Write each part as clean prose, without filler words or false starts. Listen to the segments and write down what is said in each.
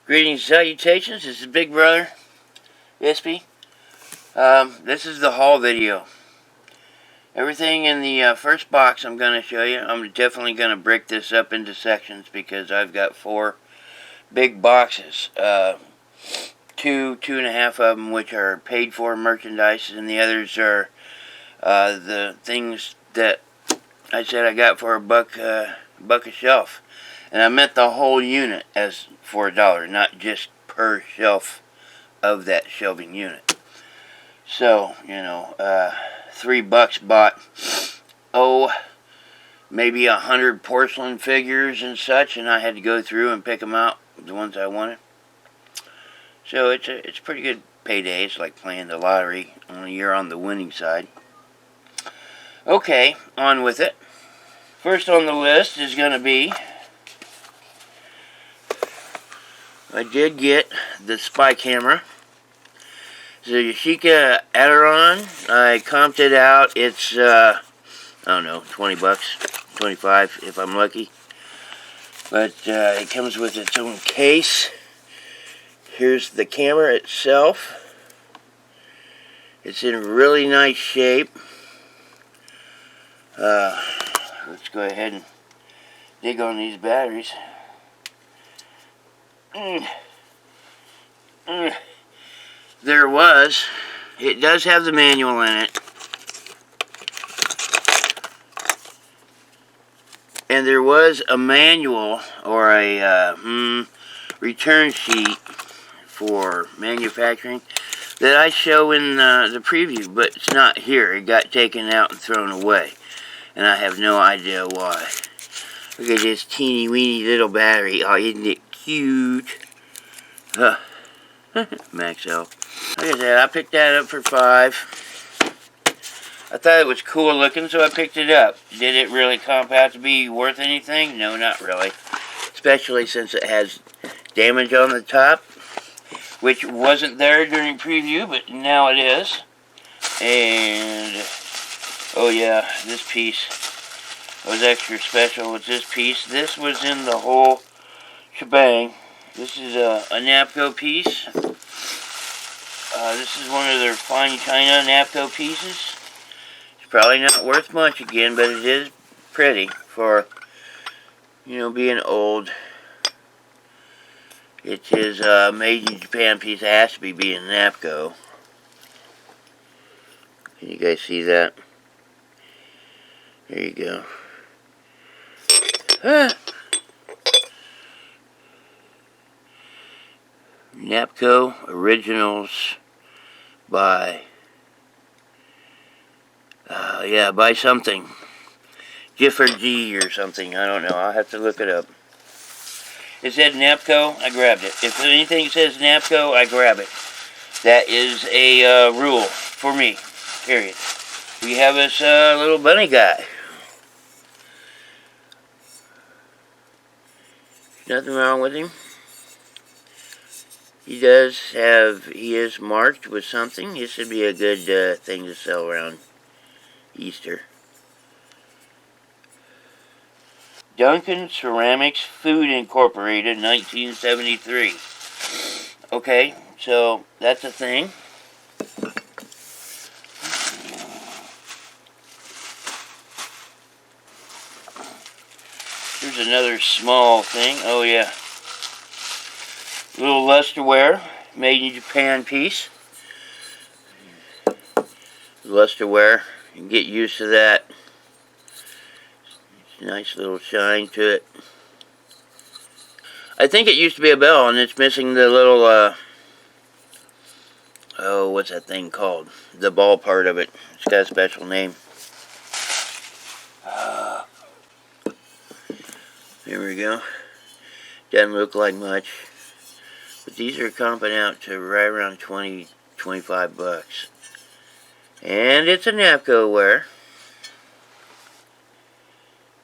Greetings, salutations. This is Big Brother SP. This is the haul video. Everything in the first box I'm going to show you. I'm definitely going to break this up into sections because I've got 4 big boxes. 2.5 of them which are paid for merchandise, and the others are the things that I said I got for a buck a shelf. And I meant the whole unit as for $1, not just per shelf of that shelving unit. So, you know, $3 bought, maybe 100 porcelain figures and such, and I had to go through and pick them out, the ones I wanted. So it's a pretty good payday. It's like playing the lottery, only you're on the winning side. Okay, on with it. First on the list is going to be, I did get the spy camera. It's a Yashica Aderon. I comped it out. It's, I don't know, 20 bucks, 25 if I'm lucky. But it comes with its own case. Here's the camera itself. It's in really nice shape. Let's go ahead and dig on these batteries. It does have the manual in it. And there was a manual or a return sheet for manufacturing that I show in the preview, but it's not here. It got taken out and thrown away, and I have no idea why. Look at this teeny weeny little battery. Oh, isn't it cute? Max L. Like I said, I picked that up for $5. I thought it was cool looking, so I picked it up. Did it really comp out to be worth anything? No, not really. Especially since it has damage on the top, which wasn't there during preview, but now it is. And, oh yeah, this piece was extra special with this piece. This was in the whole shebang. This is a Napco piece. This is one of their fine china Napco pieces. It's probably not worth much again, but it is pretty for, you know, being old. It is a made in Japan piece. It has to be being Napco. Can you guys see that? There you go. Napco Originals by by something. Gifford G or something. I don't know. I'll have to look it up. It said Napco, I grabbed it. If anything says Napco, I grab it. That is a rule for me, period. We have this little bunny guy. Nothing wrong with him. He is marked with something. This would be a good thing to sell around Easter. Duncan Ceramics Food Incorporated, 1973. Okay, so that's a thing. Here's another small thing. Oh yeah. Little lusterware, made in Japan piece. Lusterware, you can get used to that. Nice little shine to it. I think it used to be a bell, and it's missing the little, oh, what's that thing called? The ball part of it. It's got a special name. There we go. Doesn't look like much. But these are comping out to right around 20, 25 bucks. And it's a Napco ware.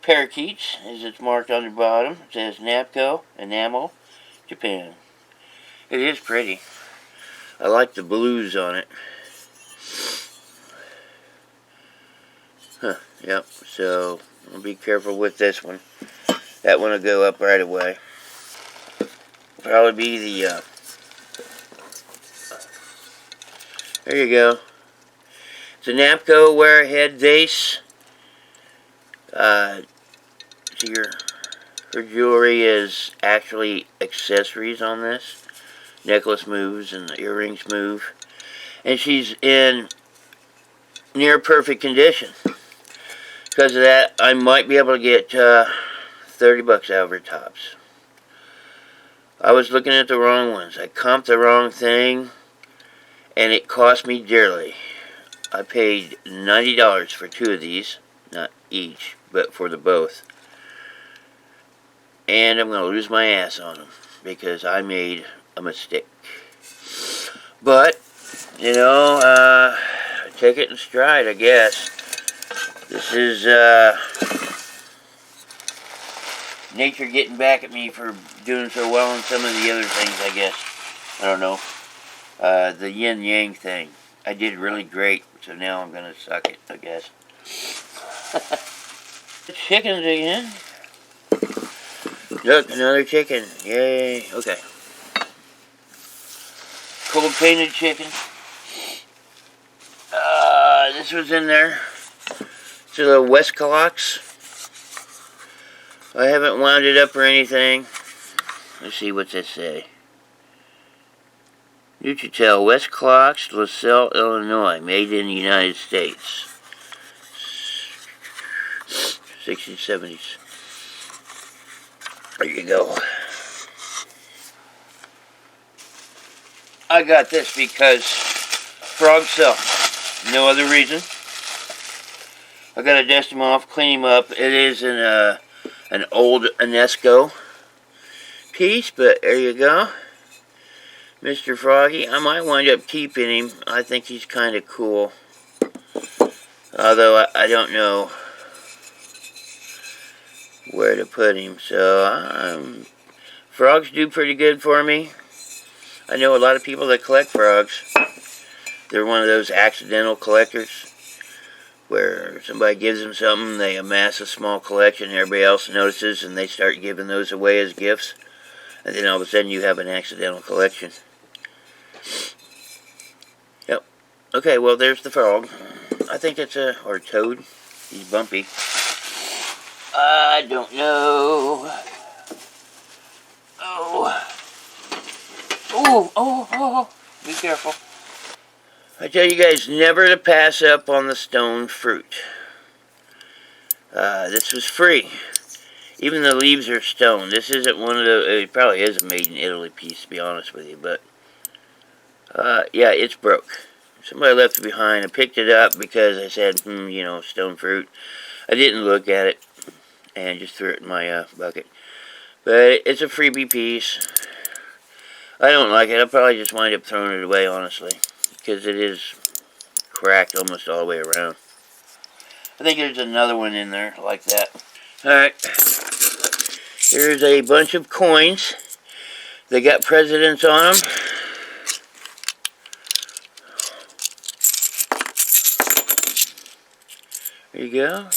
Parakeets, as it's marked on the bottom. It says Napco, Enamel, Japan. It is pretty. I like the blues on it. Yep, so I'll be careful with this one. That one will go up right away. probably be the, there you go. It's a Napco wear head vase. So her jewelry is actually accessories on this. Necklace moves and the earrings move. And she's in near perfect condition. Because of that, I might be able to get 30 bucks out of her tops. I was looking at the wrong ones. I comped the wrong thing, and it cost me dearly. I paid $90 for 2 of these. Not each, but for the both. And I'm going to lose my ass on them because I made a mistake. But, you know, take it in stride, I guess. This is nature getting back at me for doing so well on some of the other things, I guess. I don't know. The yin-yang thing. I did really great, so now I'm going to suck it, I guess. Chickens again. Look, another chicken. Yay. Okay. Cold painted chicken. This was in there. It's a little Westmoreland. I haven't wound it up or anything. Let's see what's it say. Nutritel, Westmoreland, LaSalle, Illinois. Made in the United States. 60s, 70s. There you go. I got this because frogs sell. No other reason. I gotta dust them off, clean them up. It is an old UNESCO piece, but there you go. Mr. Froggy. I might wind up keeping him. I think he's kind of cool. Although I don't know where to put him. So, frogs do pretty good for me. I know a lot of people that collect frogs. They're one of those accidental collectors where somebody gives them something, they amass a small collection, everybody else notices, and they start giving those away as gifts. And then all of a sudden you have an accidental collection. Yep. Okay, well, there's the frog. I think it's or toad. He's bumpy. I don't know. Oh. Oh. Be careful. I tell you guys never to pass up on the stone fruit. This was free. Even the leaves are stone. This isn't one of the... It probably is a made in Italy piece, to be honest with you. But, yeah, it's broke. Somebody left it behind. I picked it up because I said, you know, stone fruit. I didn't look at it. And just threw it in my bucket. But it's a freebie piece. I don't like it. I'll probably just wind up throwing it away, honestly. Because it is cracked almost all the way around. I think there's another one in there like that. Alright. Here's a bunch of coins. They got presidents on them. There you go.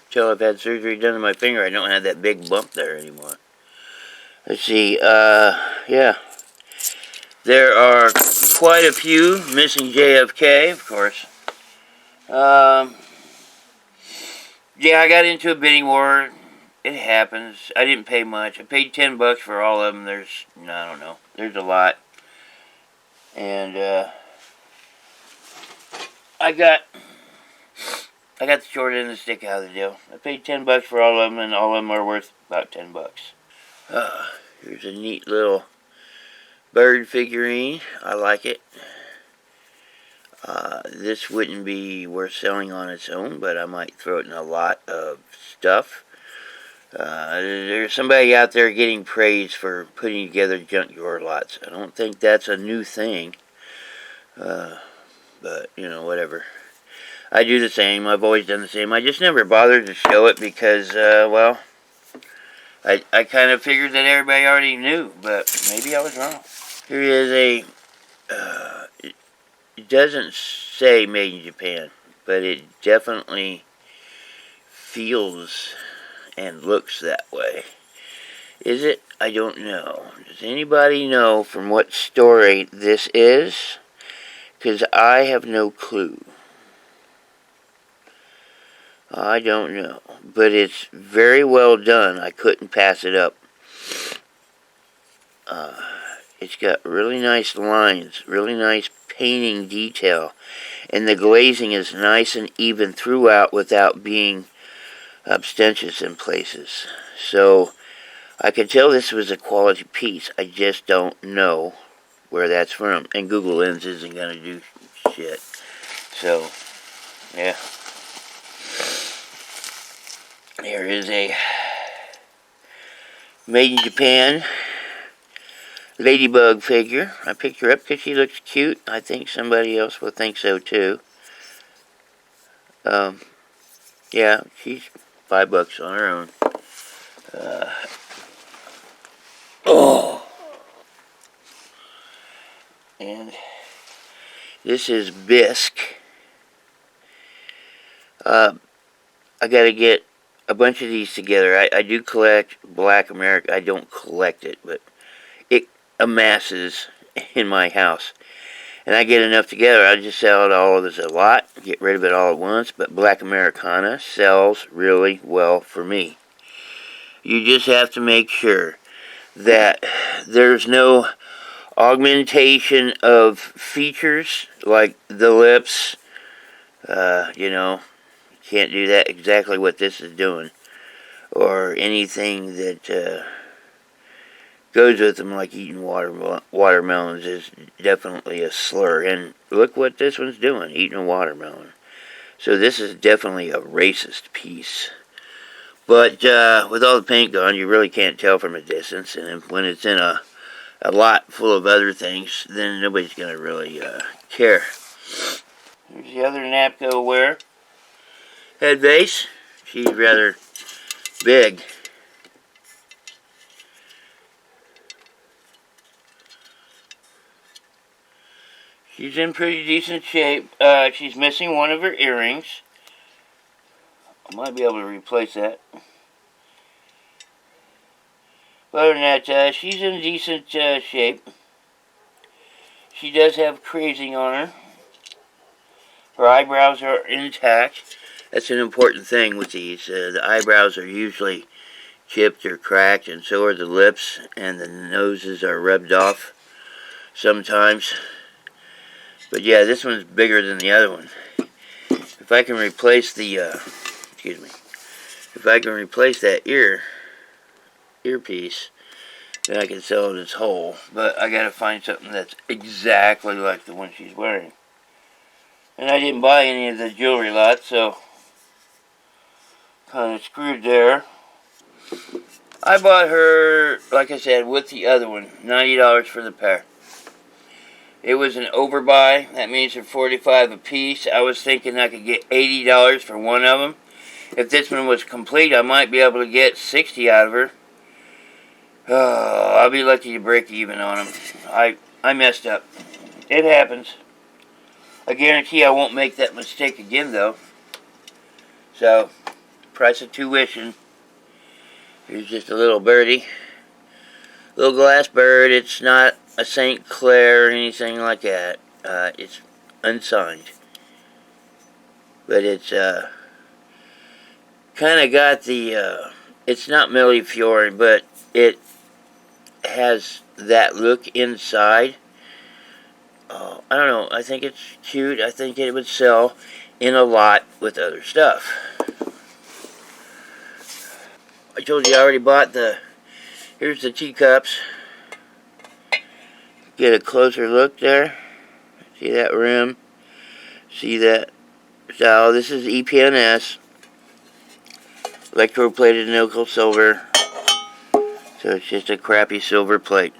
Until I've had surgery done to my finger, I don't have that big bump there anymore. Let's see. Yeah. There are quite a few. Missing JFK, of course. Yeah, I got into a bidding war. It happens. I didn't pay much. I paid 10 bucks for all of them. There's, I don't know. There's a lot. And, I got the short end of the stick out of the deal. I paid 10 bucks for all of them, and all of them are worth about 10 bucks. Here's a neat little bird figurine. I like it. This wouldn't be worth selling on its own, but I might throw it in a lot of stuff. There's somebody out there getting praise for putting together junkyard lots. I don't think that's a new thing. But, you know, whatever. I do the same. I've always done the same. I just never bothered to show it because, well, I kind of figured that everybody already knew, but maybe I was wrong. Here is a, it doesn't say made in Japan, but it definitely feels and looks that way. Is it? I don't know. Does anybody know from what story this is? Because I have no clue. I don't know. But it's very well done. I couldn't pass it up. It's got really nice lines, really nice painting detail. And the glazing is nice and even throughout without being obstentious in places. So I can tell this was a quality piece. I just don't know where that's from. And Google Lens isn't going to do shit. So, yeah. Here is a made in Japan Ladybug figure. I picked her up because she looks cute. I think somebody else will think so too. Yeah, she's $5 on her own. Oh! And this is Bisque. I gotta get a bunch of these together. I do collect Black America. I don't collect it, but it amasses in my house. And I get enough together, I just sell it all as a lot, get rid of it all at once. But Black Americana sells really well for me. You just have to make sure that there's no augmentation of features like the lips. You know, can't do that exactly what this is doing. Or anything that goes with them, like eating watermelons is definitely a slur. And look what this one's doing, eating a watermelon. So this is definitely a racist piece. But with all the paint gone, you really can't tell from a distance. And when it's in a lot full of other things, then nobody's going to really care. Here's the other Napco wear. Head base. She's rather big. She's in pretty decent shape. She's missing one of her earrings. I might be able to replace that. But other than that, she's in decent shape. She does have crazing on her. Her eyebrows are intact. That's an important thing with these. The eyebrows are usually chipped or cracked, and so are the lips, and the noses are rubbed off sometimes. But yeah, this one's bigger than the other one. If I can replace the, if I can replace that earpiece, then I can sell it as whole. But I gotta find something that's exactly like the one she's wearing. And I didn't buy any of the jewelry lot, so kind of screwed there. I bought her, like I said, with the other one, $90 for the pair. It was an overbuy. That means they're $45 a piece. I was thinking I could get $80 for one of them. If this one was complete, I might be able to get $60 out of her. Oh, I'll be lucky to break even on them. I messed up. It happens. I guarantee I won't make that mistake again, though. So, price of tuition. Here's just a little birdie. Little glass bird. It's not a St. Clair or anything like that. It's unsigned. But it's kind of got the, it's not Millefiori, but it has that look inside. I don't know. I think it's cute. I think it would sell in a lot with other stuff. I told you I already bought here's the teacups. Get a closer look there. See that rim? See that style? This is EPNS. Electroplated nickel silver. So it's just a crappy silver plate.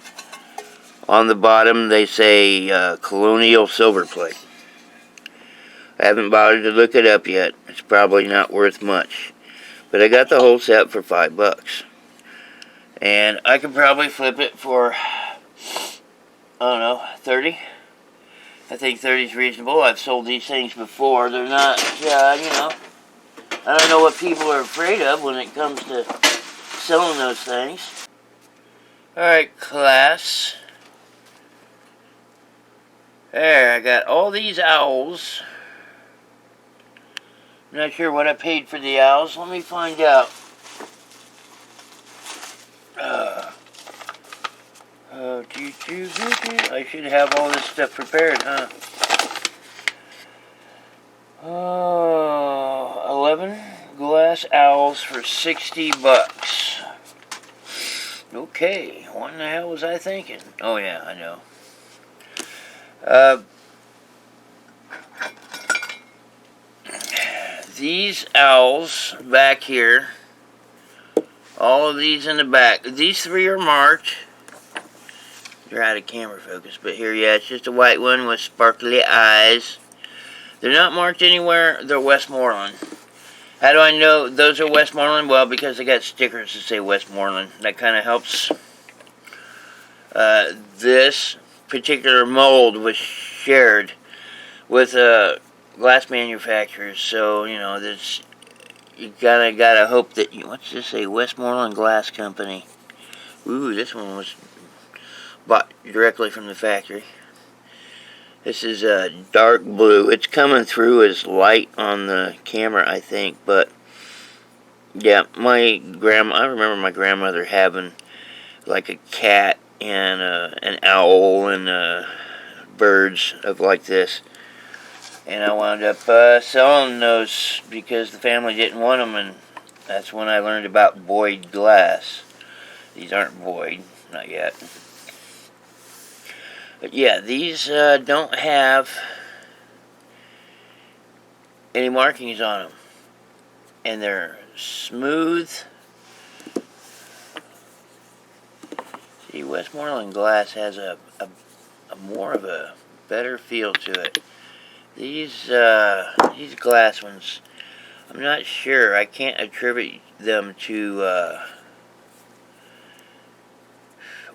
On the bottom they say colonial silver plate. I haven't bothered to look it up yet. It's probably not worth much. But I got the whole set for $5. And I could probably flip it for, I don't know, 30. I think 30 is reasonable. I've sold these things before. They're not, you know, I don't know what people are afraid of when it comes to selling those things. Alright, class. There, I got all these owls. I'm not sure what I paid for the owls. Let me find out. I should have all this stuff prepared, huh? 11 glass owls for $60. Okay, what the hell was I thinking? Oh yeah, I know. These owls back here, all of these in the back, these 3 are marked. They're out of camera focus, but here, yeah, it's just a white one with sparkly eyes. They're not marked anywhere. They're Westmoreland. How do I know those are Westmoreland? Well, because they got stickers that say Westmoreland. That kind of helps. This particular mold was shared with glass manufacturers, so you know this. You gotta hope that what's this say? Westmoreland Glass Company. Ooh, this one was bought directly from the factory. This is dark blue. It's coming through as light on the camera, I think, but yeah, I remember my grandmother having like a cat and an owl and birds of like this, and I wound up selling those because the family didn't want them, and that's when I learned about void glass. These aren't void, not yet. But yeah, these don't have any markings on them, and they're smooth. See, Westmoreland glass has a more of a better feel to it. These glass ones, I'm not sure. I can't attribute them to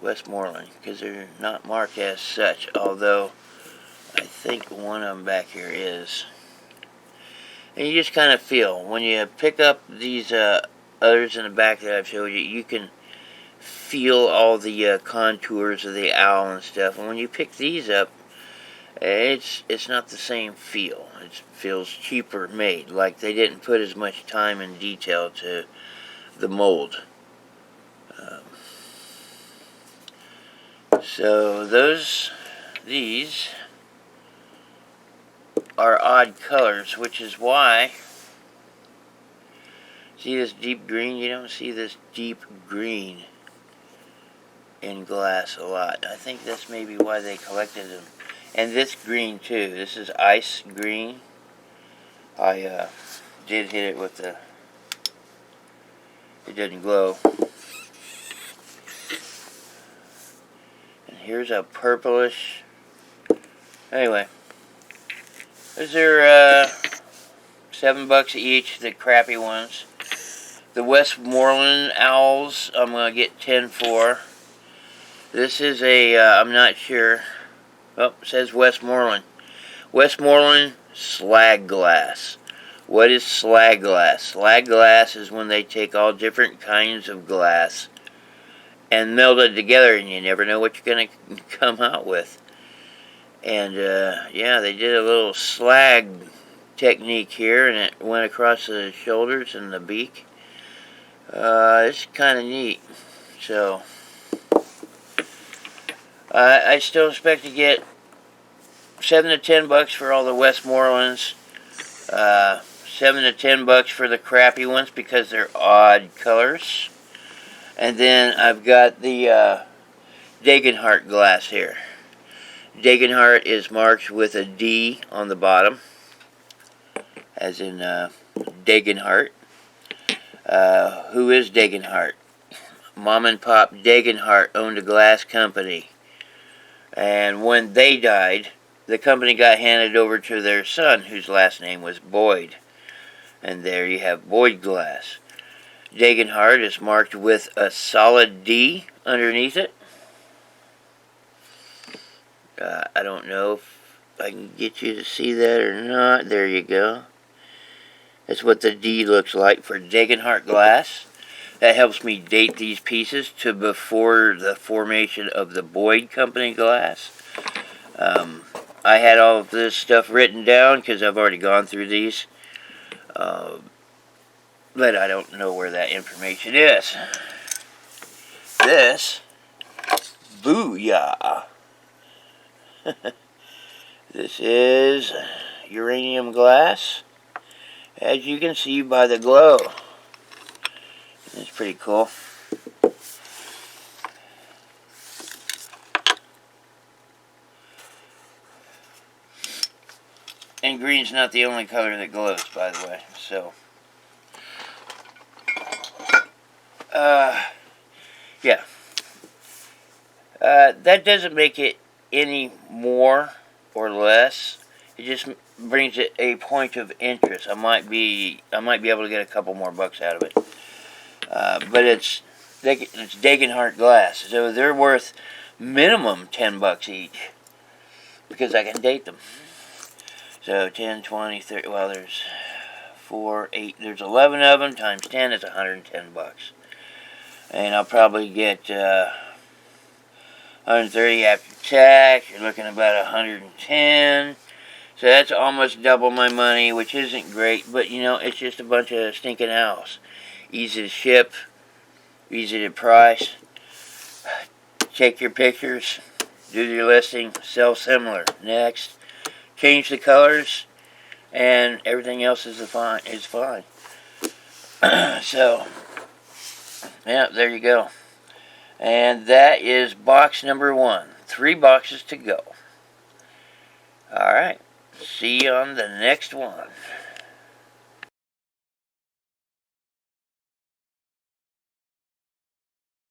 Westmoreland because they're not marked as such, although I think one of them back here is. And you just kind of feel when you pick up these others in the back that I've showed you, you can feel all the contours of the owl and stuff. And when you pick these up, it's not the same feel. It feels cheaper made, like they didn't put as much time and detail to the mold. So these are odd colors, which is why, see this deep green? You don't see this deep green in glass a lot. I think that's maybe why they collected them. And this green too. This is ice green. I did hit it with the, it didn't glow. Here's a purplish. Anyway, those are $7 each, the crappy ones. The Westmoreland owls, I'm gonna get 10 for. This is a, I'm not sure. Oh, it says Westmoreland. Westmoreland slag glass. What is slag glass? Slag glass is when they take all different kinds of glass and meld it together, and you never know what you're going to come out with. And yeah, they did a little slag technique here, and it went across the shoulders and the beak. It's kind of neat. So I still expect to get $7 to $10 for all the Westmorelands. $7 to $10 for the crappy ones because they're odd colors. And then I've got the Degenhardt glass here. Degenhardt is marked with a D on the bottom, as in Degenhardt. Who is Degenhardt? Mom and Pop Degenhardt owned a glass company. And when they died, the company got handed over to their son, whose last name was Boyd. And there you have Boyd glass. Degenhardt is marked with a solid D underneath it. I don't know if I can get you to see that or not. There you go. That's what the D looks like for Degenhardt glass. That helps me date these pieces to before the formation of the Boyd Company glass. I had all of this stuff written down because I've already gone through these. But I don't know where that information is. This, booyah. This is uranium glass, as you can see by the glow. It's pretty cool. And green's not the only color that glows, by the way. So, yeah. That doesn't make it any more or less. It just brings it a point of interest. I might be able to get a couple more bucks out of it. But it's Degenhart glass, so they're worth minimum 10 bucks each because I can date them. So 10, 20, 30. Well, there's 4, 8. There's 11 of them times 10 is 110 bucks, and I'll probably get 130 after tax. You're looking about 110. So that's almost double my money, which isn't great, but you know, it's just a bunch of stinking owls. Easy to ship, easy to price. Take your pictures, do your listing, sell similar. Next, change the colors, and everything else is fine. So, yeah, there you go. And that is box number 1. 3 boxes to go. Alright, see you on the next one.